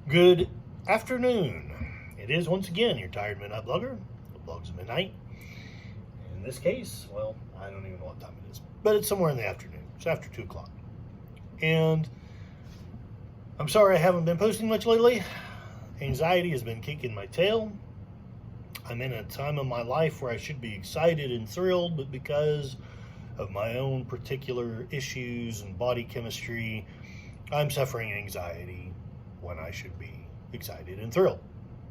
Good afternoon. It is once again your tired midnight blogger who blogs at midnight. In this case, well, I don't even know what time it is, but it's somewhere in the afternoon. It's after 2 o'clock. And I'm sorry I haven't been posting much lately. Anxiety has been kicking my tail. I'm in a time of my life where I should be excited and thrilled, but because of my own particular issues and body chemistry, I'm suffering anxiety when I should be excited and thrilled.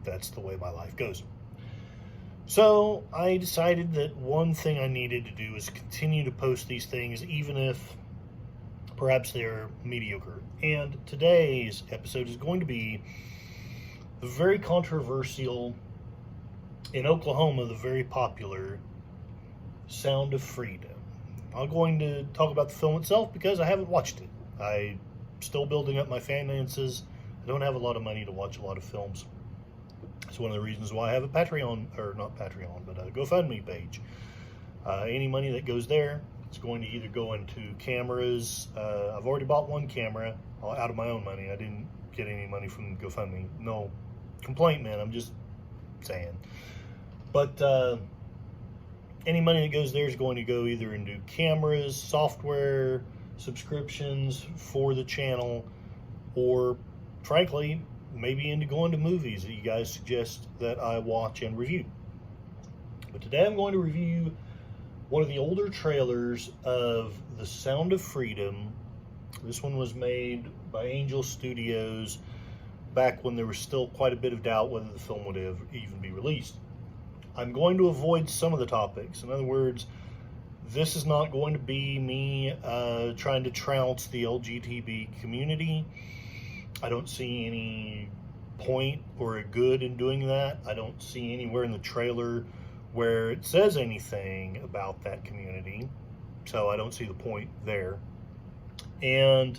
That's the way my life goes. So I decided that one thing I needed to do is continue to post these things, even if perhaps they're mediocre. And today's episode is going to be the very controversial, in Oklahoma, the very popular Sound of Freedom. I'm going to talk about the film itself because I haven't watched it. I'm still building up my finances. I don't have a lot of money to watch a lot of films. It's one of the reasons why I have a Patreon, or not Patreon, but a GoFundMe page. Any money that goes there, it's going to either go into cameras. I've already bought one camera out of my own money. I didn't get any money from GoFundMe. No complaint, man. I'm just saying. But any money that goes there is going to go either into cameras, software, subscriptions for the channel, or frankly, maybe into going to movies that you guys suggest that I watch and review. But today I'm going to review one of the older trailers of The Sound of Freedom. This one was made by Angel Studios back when there was still quite a bit of doubt whether the film would ever even be released. I'm going to avoid some of the topics. In other words, this is not going to be me trying to trounce the LGBT community. I don't see any point or a good in doing that. I don't see anywhere in the trailer where it says anything about that community, so I don't see the point there. And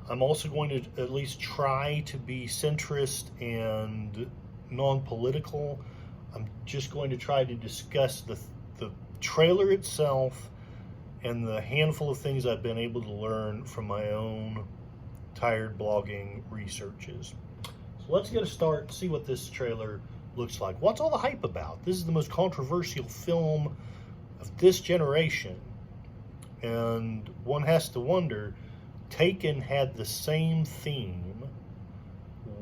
I'm also going to at least try to be centrist and non-political. I'm just going to try to discuss the trailer itself and the handful of things I've been able to learn from my own tired blogging researches. So let's get a start and see what this trailer looks like. What's all the hype about? This is the most controversial film of this generation. And one has to wonder, Taken had the same theme.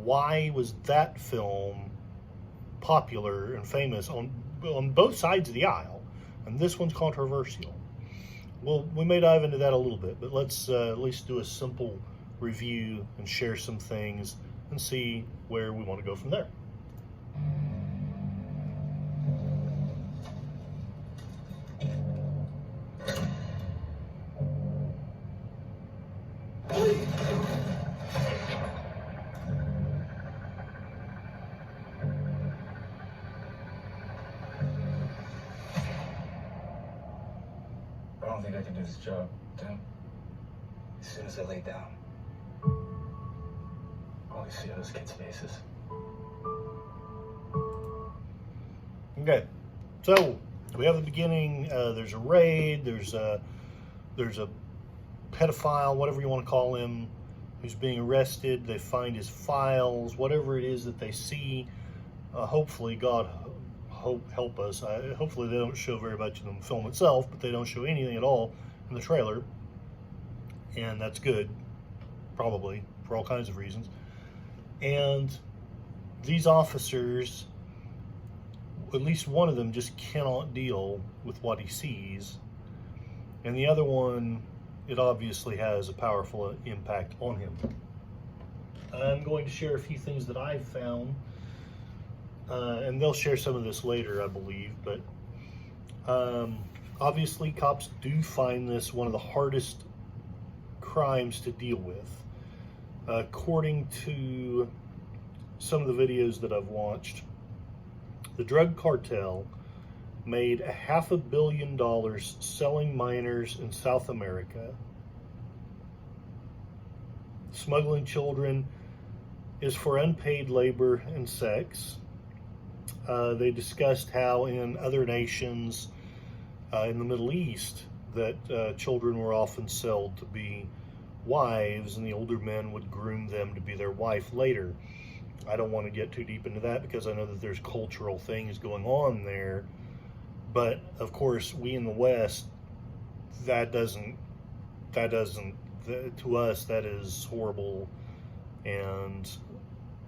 Why was that film popular and famous on both sides of the aisle? And this one's controversial. Well, we may dive into that a little bit, but let's at least do a simple review and share some things and see where we want to go from there. I don't think I can do this job, Tim. As soon as I lay down, all I see are those kids' faces. Okay, so we have the beginning. There's a raid. There's a pedophile, whatever you want to call him, who's being arrested. They find his files, whatever it is that they see. Hopefully, God help us. Hopefully, they don't show very much in the film itself, but they don't show anything at all in the trailer, and that's good, probably for all kinds of reasons. And these officers, at least one of them, just cannot deal with what he sees, and the other one, it obviously has a powerful impact on him. I'm going to share a few things that I've found, and they'll share some of this later, I believe, but obviously cops do find this one of the hardest crimes to deal with. According to some of the videos that I've watched, the drug cartel made $500 million selling minors in South America. Smuggling children is for unpaid labor and sex. They discussed how in other nations in the Middle East that children were often sold to be wives, and the older men would groom them to be their wife later. I don't want to get too deep into that because I know that there's cultural things going on there. But of course, we in the West, to us, that is horrible and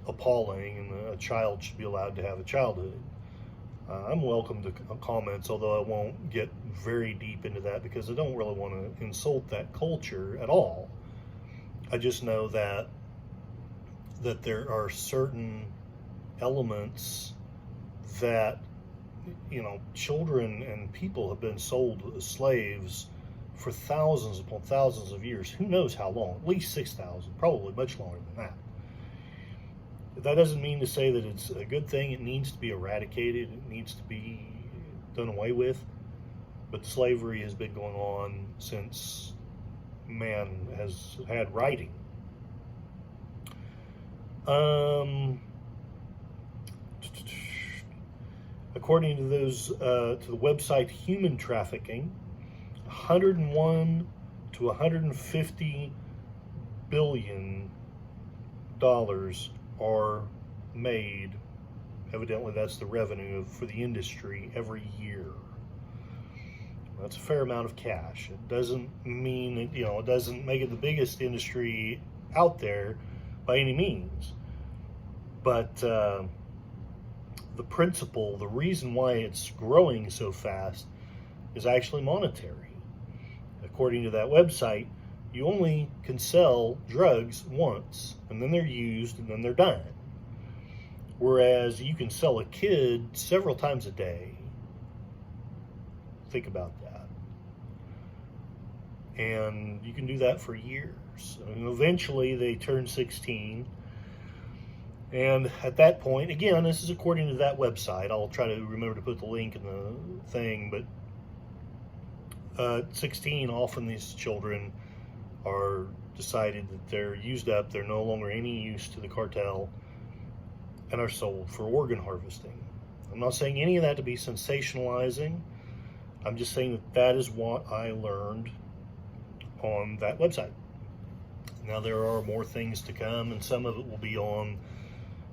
appalling, and a child should be allowed to have a childhood. I'm welcome to comments, although I won't get very deep into that because I don't really want to insult that culture at all. I just know that there are certain elements that, children and people have been sold as slaves for thousands upon thousands of years. Who knows how long? At least 6,000, probably much longer than that. That doesn't mean to say that it's a good thing. It needs to be eradicated. It needs to be done away with. But slavery has been going on since man has had writing. According to to the website Human Trafficking, 101 to 150 billion dollars are made. Evidently, that's the revenue for the industry every year. That's a fair amount of cash. It doesn't mean it doesn't make it the biggest industry out there by any means, but the principle, the reason why it's growing so fast, is actually monetary. According to that website, you only can sell drugs once, and then they're used, and then they're done. Whereas you can sell a kid several times a day. Think about that. And you can do that for years. And eventually they turn 16. And at that point, again, this is according to that website. I'll try to remember to put the link in the thing, but at 16, often these children are decided that they're used up, they're no longer any use to the cartel, and are sold for organ harvesting. I'm not saying any of that to be sensationalizing. I'm just saying that is what I learned on that website. Now, there are more things to come, and some of it will be on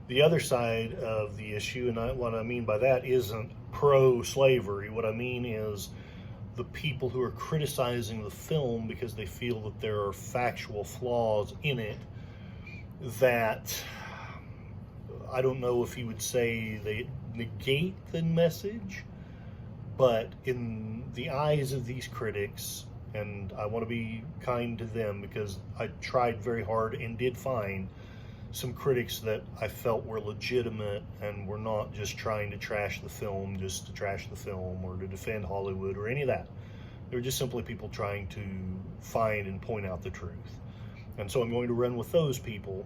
the other side of the issue. And what I mean by that isn't pro-slavery. What I mean is the people who are criticizing the film because they feel that there are factual flaws in it that I don't know if you would say they negate the message, but in the eyes of these critics, and I want to be kind to them because I tried very hard and did find some critics that I felt were legitimate and were not just trying to trash the film just to trash the film or to defend Hollywood or any of that. They were just simply people trying to find and point out the truth. And so I'm going to run with those people.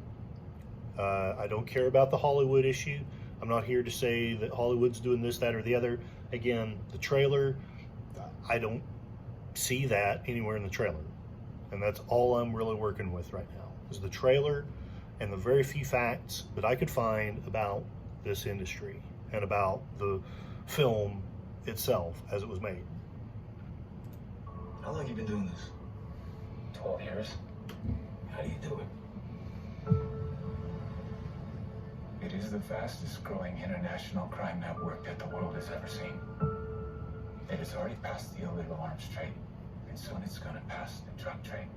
I don't care about the Hollywood issue. I'm not here to say that Hollywood's doing this, that, or the other. Again, the trailer, I don't see that anywhere in the trailer. And that's all I'm really working with right now, is the trailer and the very few facts that I could find about this industry and about the film itself as it was made. How long have you been doing this? 12 years. How do you do it? It is the fastest growing international crime network that the world has ever seen. It has already passed the illegal arms trade, and soon it's going to pass the drug trade.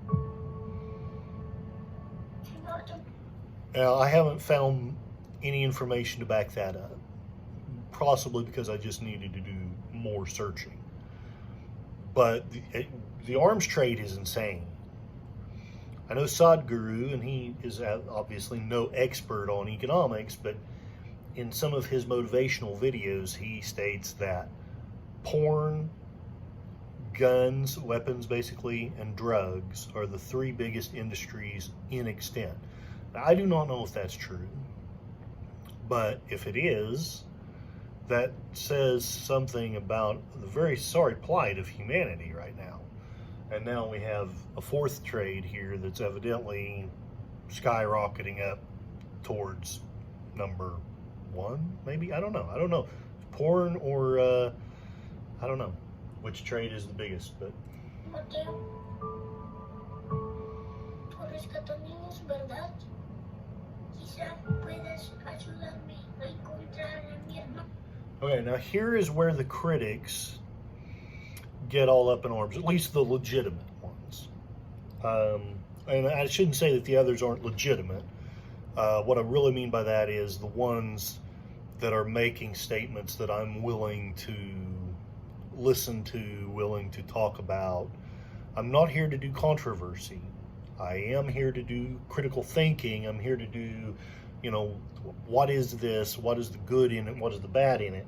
Now, I haven't found any information to back that up, possibly because I just needed to do more searching. But the arms trade is insane. I know Sadhguru, and he is obviously no expert on economics, but in some of his motivational videos, he states that porn, guns, weapons basically, and drugs are the three biggest industries in extent. Now, I do not know if that's true, but if it is, that says something about the very sorry plight of humanity right now. And now we have a fourth trade here that's evidently skyrocketing up towards number one, maybe? I don't know. Porn or, I don't know which trade is the biggest, but... rescató niños, ¿verdad? Quizá puedas ayudarme a encontrar a mi hermano. Okay, now here is where the critics get all up in arms, at least the legitimate ones. And I shouldn't say that the others aren't legitimate. What I really mean by that is the ones that are making statements that I'm willing to listen to, willing to talk about. I'm not here to do controversy. I am here to do critical thinking. I'm here to do, what is this? What is the good in it? What is the bad in it?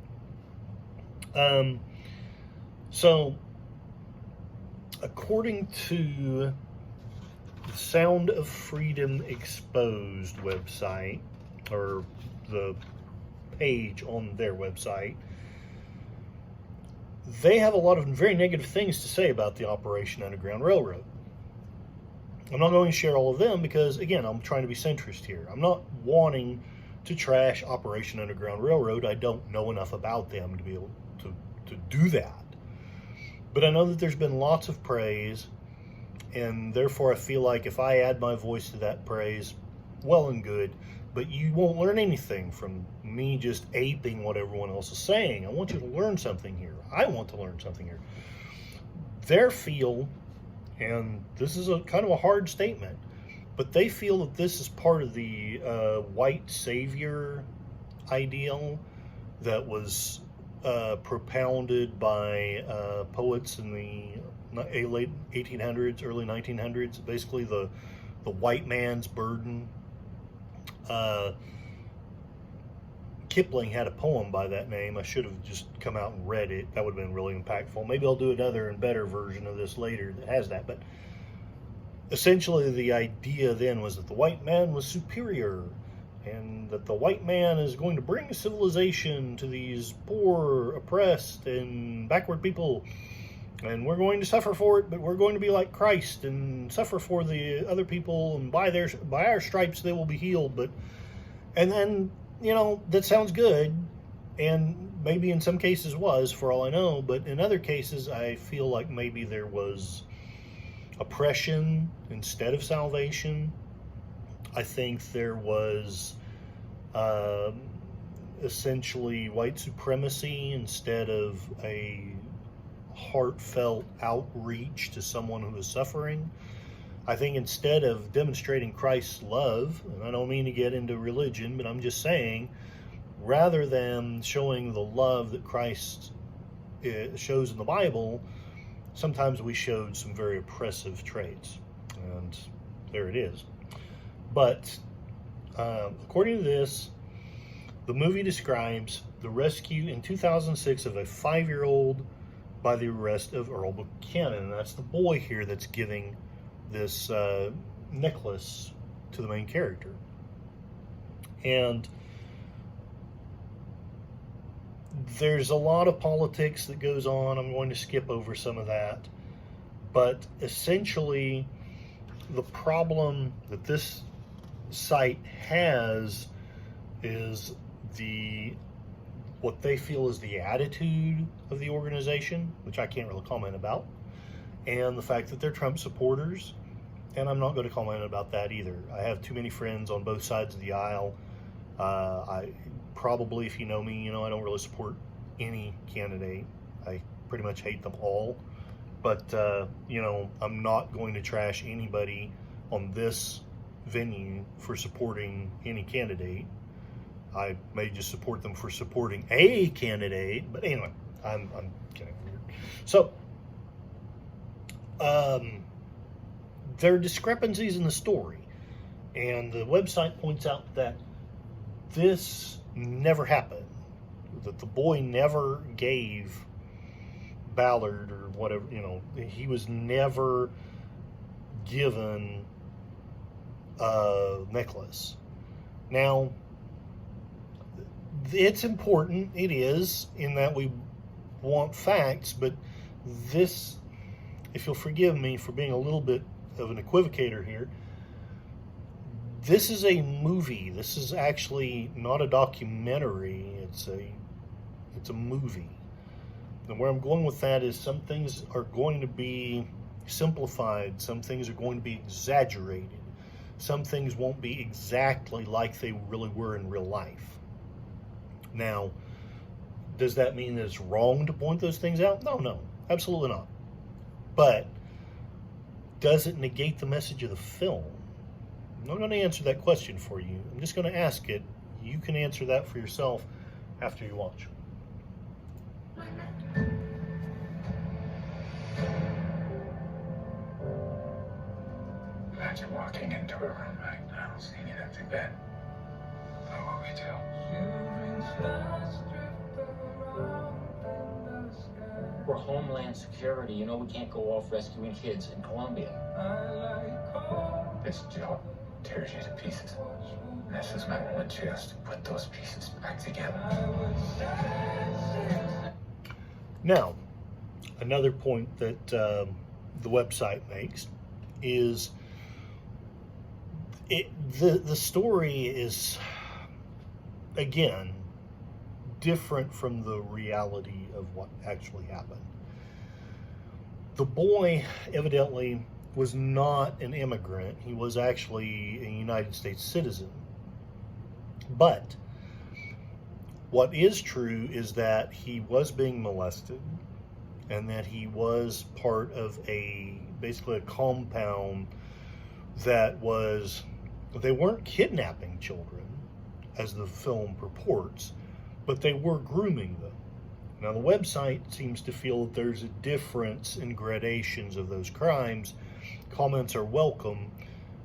So, according to the Sound of Freedom Exposed website, or the page on their website, they have a lot of very negative things to say about the Operation Underground Railroad. I'm not going to share all of them because, again, I'm trying to be centrist here. I'm not wanting to trash Operation Underground Railroad. I don't know enough about them to be able to do that. But I know that there's been lots of praise, and therefore I feel like if I add my voice to that praise, well and good, but you won't learn anything from me just aping what everyone else is saying. I want you to learn something here. I want to learn something here. They feel, and this is a kind of a hard statement, but they feel that this is part of the white savior ideal that was propounded by poets in the late 1800s, early 1900s. Basically, the white man's burden. Kipling had a poem by that name. I should have just come out and read it. That would have been really impactful. Maybe I'll do another and better version of this later that has that. But essentially, the idea then was that the white man was superior, and that the white man is going to bring civilization to these poor, oppressed, and backward people, and we're going to suffer for it, but we're going to be like Christ and suffer for the other people, and by our stripes they will be healed. And then, that sounds good, and maybe in some cases was, for all I know, but in other cases I feel like maybe there was oppression instead of salvation. I think there was essentially white supremacy instead of a heartfelt outreach to someone who is suffering. I think instead of demonstrating Christ's love, and I don't mean to get into religion, but I'm just saying, rather than showing the love that Christ shows in the Bible, sometimes we showed some very oppressive traits. And there it is. But according to this, the movie describes the rescue in 2006 of a 5-year-old by the arrest of Earl Buchanan. And that's the boy here that's giving this necklace to the main character. And there's a lot of politics that goes on. I'm going to skip over some of that. But essentially, the problem that this site has is what they feel is the attitude of the organization, which I can't really comment about, and the fact that they're Trump supporters, and I'm not going to comment about that either. I have too many friends on both sides of the aisle. I probably, if you know me, I don't really support any candidate. I pretty much hate them all. But, I'm not going to trash anybody on this venue for supporting any candidate. I may just support them for supporting a candidate, but anyway, I'm getting weird. So, there are discrepancies in the story, and the website points out that this never happened, that the boy never gave Ballard or whatever, he was never given a necklace. Now, it's important, it is, in that we want facts, but this, if you'll forgive me for being a little bit of an equivocator here, this is a movie. This is actually not a documentary. It's a movie. And where I'm going with that is some things are going to be simplified. Some things are going to be exaggerated. some things won't be exactly like they really were in real life. Now, does that mean that it's wrong to point those things out? No, absolutely not. But does it negate the message of the film? I'm not going to answer that question for you. I'm just going to ask it. You can answer that for yourself after you watch. Imagine walking into a room right now, seeing an empty bed. What would we do? We're Homeland Security. You know we can't go off rescuing kids in Colombia. This job tears you to pieces. This is my one chance to put those pieces back together. Now, another point that the website makes is the story is, again, different from the reality of what actually happened. The boy evidently was not an immigrant. He was actually a United States citizen. But what is true is that he was being molested and that he was part of basically a compound that was, they weren't kidnapping children as the film purports, but they were grooming them. Now the website seems to feel that there's a difference in gradations of those crimes. Comments are welcome.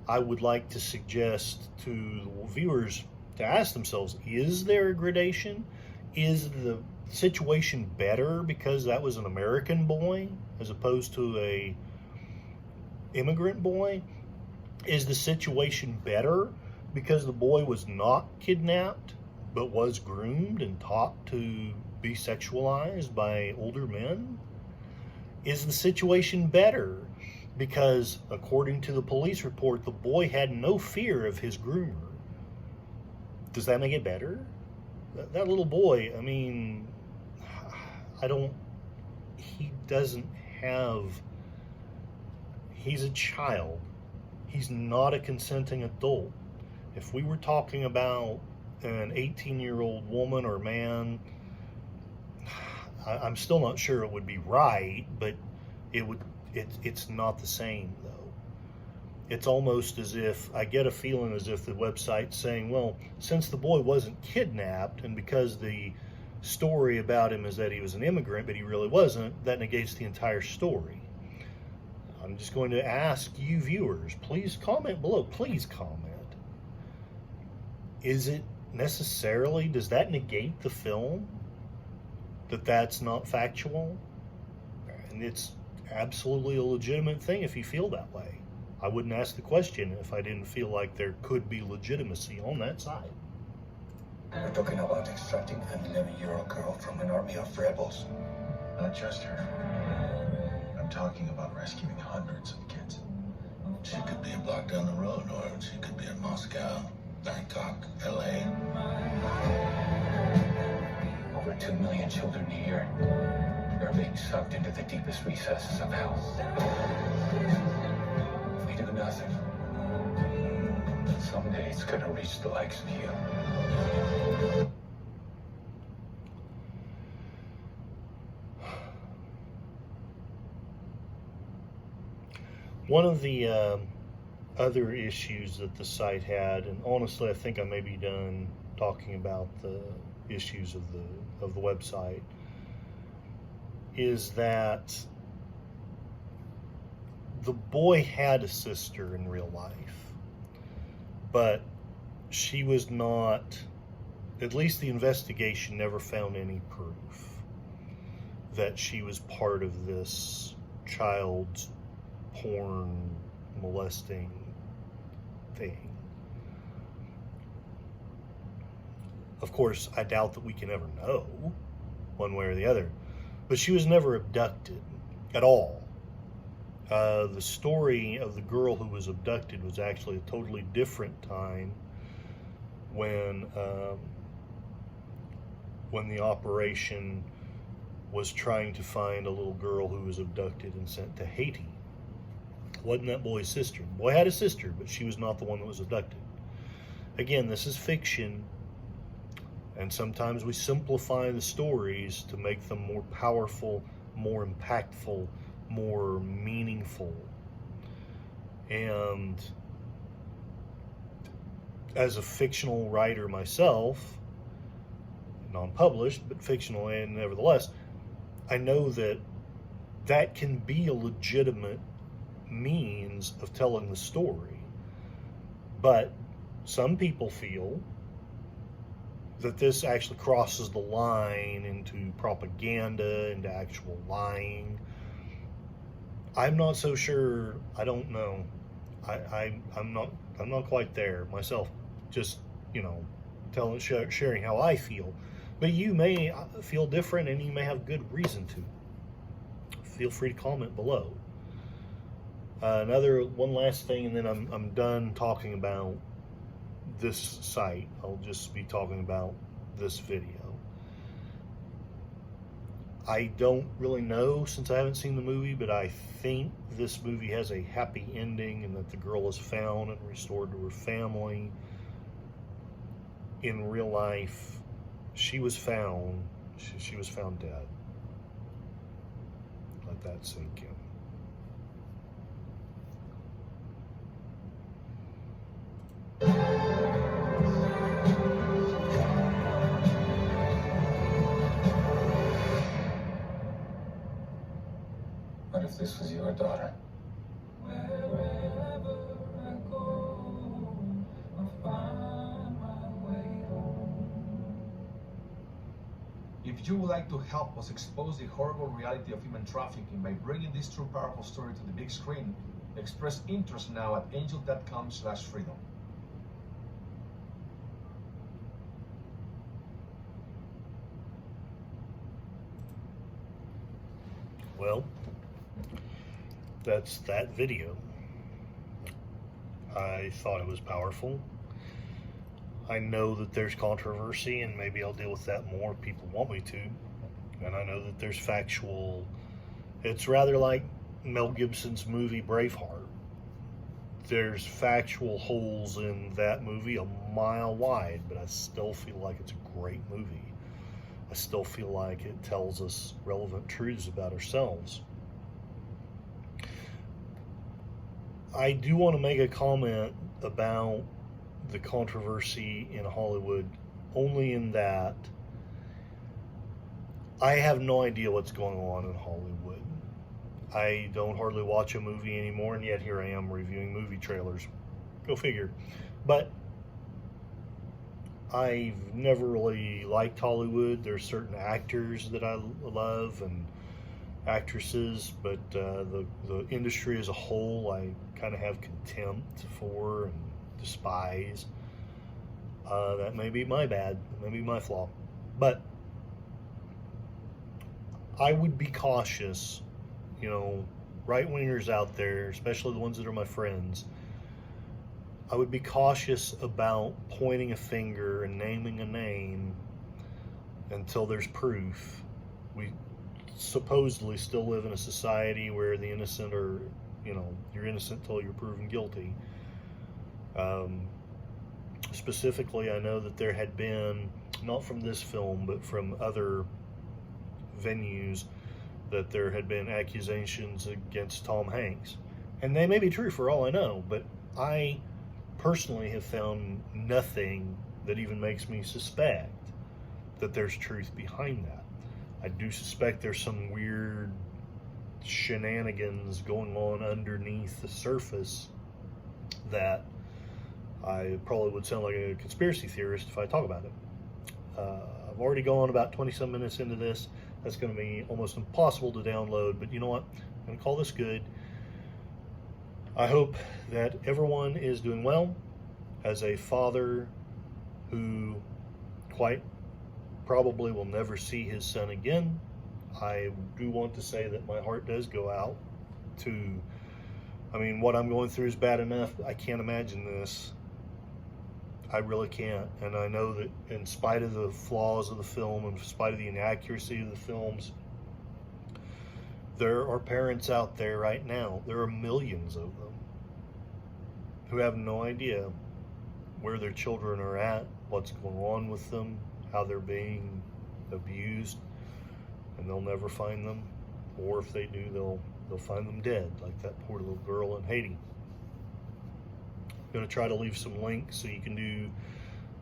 I would like to suggest to the viewers to ask themselves, is there a gradation? Is the situation better because that was an American boy as opposed to a immigrant boy? Is the situation better because the boy was not kidnapped but was groomed and taught to be sexualized by older men? Is the situation better because, according to the police report, the boy had no fear of his groomer? Does that make it better? That little boy, I mean, he doesn't have, he's a child. He's not a consenting adult. If we were talking about an 18-year-old woman or man, I'm still not sure it would be right, but it's not the same though. It's almost as if, I get a feeling as if the website's saying, well, since the boy wasn't kidnapped, and because the story about him is that he was an immigrant, but he really wasn't, that negates the entire story. I'm just going to ask you viewers, please comment below, please comment. Is it necessarily, does that negate the film? That that's not factual? And it's absolutely a legitimate thing if you feel that way. I wouldn't ask the question if I didn't feel like there could be legitimacy on that side. We're talking about extracting an 11-year-old girl from an army of rebels. Not just her. I'm talking about rescuing hundreds of kids. She could be a block down the road, or she could be in Moscow, Bangkok, LA. Over 2 million children a year are being sucked into the deepest recesses of hell. If we do nothing, someday it's gonna reach the likes of you. One of the other issues that the site had, and honestly I think I may be done talking about the issues of the website, is that the boy had a sister in real life, but she was not, at least the investigation never found any proof that she was part of this child porn molesting thing. Of course, I doubt that we can ever know one way or the other, but she was never abducted at all. The story of the girl who was abducted was actually a totally different time when the operation was trying to find a little girl who was abducted and sent to Haiti. wasn't that boy's sister. The boy had a sister, but she was not the one that was abducted. Again, this is fiction, and sometimes we simplify the stories to make them more powerful, more impactful, more meaningful. And as a fictional writer myself, non-published, but fictional and nevertheless, I know that that can be a legitimate means of telling the story. But some people feel that this actually crosses the line into propaganda, into actual lying. I'm not so sure. I don't know. I'm not quite there myself. Just, sharing how I feel. But you may feel different, and you may have good reason to. Feel free to comment below. One last thing, and then I'm done talking about this site. I'll just be talking about this video. I don't really know, since I haven't seen the movie, but I think this movie has a happy ending, and that the girl is found and restored to her family. In real life, she was found. She was found dead. Let that sink in. What if this was your daughter? If you would like to help us expose the horrible reality of human trafficking by bringing this true powerful story to the big screen, express interest now at angel.com/freedom. Well, that's that video. I thought it was powerful. I know that there's controversy, and maybe I'll deal with that more if people want me to. And I know that there's factual. It's rather like Mel Gibson's movie Braveheart. There's factual holes in that movie a mile wide, but I still feel like it's a great movie. I still feel like it tells us relevant truths about ourselves. I do want to make a comment about the controversy in Hollywood, only in that I have no idea what's going on in Hollywood. I don't hardly watch a movie anymore, and yet here I am reviewing movie trailers. Go figure. But I've never really liked Hollywood. There's certain actors that I love and actresses, but the industry as a whole I kind of have contempt for and despise. That may be my bad, that may be my flaw. But I would be cautious, right-wingers out there, especially the ones that are my friends, I would be cautious about pointing a finger and naming a name until there's proof. We supposedly still live in a society where the innocent are, you're innocent till you're proven guilty. Specifically, I know that there had been, not from this film, but from other venues, that there had been accusations against Tom Hanks. And they may be true for all I know, but I personally have found nothing that even makes me suspect that there's truth behind that. I do suspect there's some weird shenanigans going on underneath the surface that I probably would sound like a conspiracy theorist if I talk about it. I've already gone about 20-some minutes into this. That's going to be almost impossible to download, but you know what? I'm going to call this good. I hope that everyone is doing well. As a father who quite probably will never see his son again, I do want to say that my heart does go out to, what I'm going through is bad enough. I can't imagine this. I really can't. And I know that in spite of the flaws of the film, in spite of the inaccuracy of the films, there are parents out there right now, there are millions of them, who have no idea where their children are at, what's going on with them, how they're being abused, and they'll never find them. Or if they do, they'll find them dead, like that poor little girl in Haiti. I'm going to try to leave some links so you can do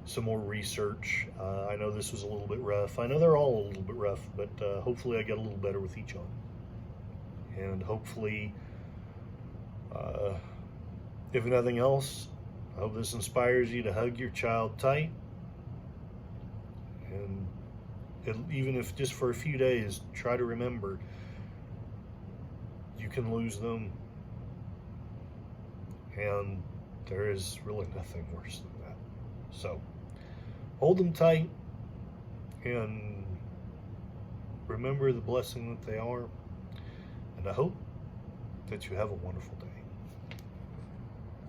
some more research. I know this was a little bit rough. I know they're all a little bit rough, but hopefully I get a little better with each one. And hopefully, if nothing else, I hope this inspires you to hug your child tight. And even if just for a few days, try to remember you can lose them. And there is really nothing worse than that. So hold them tight and remember the blessing that they are. And I hope that you have a wonderful day.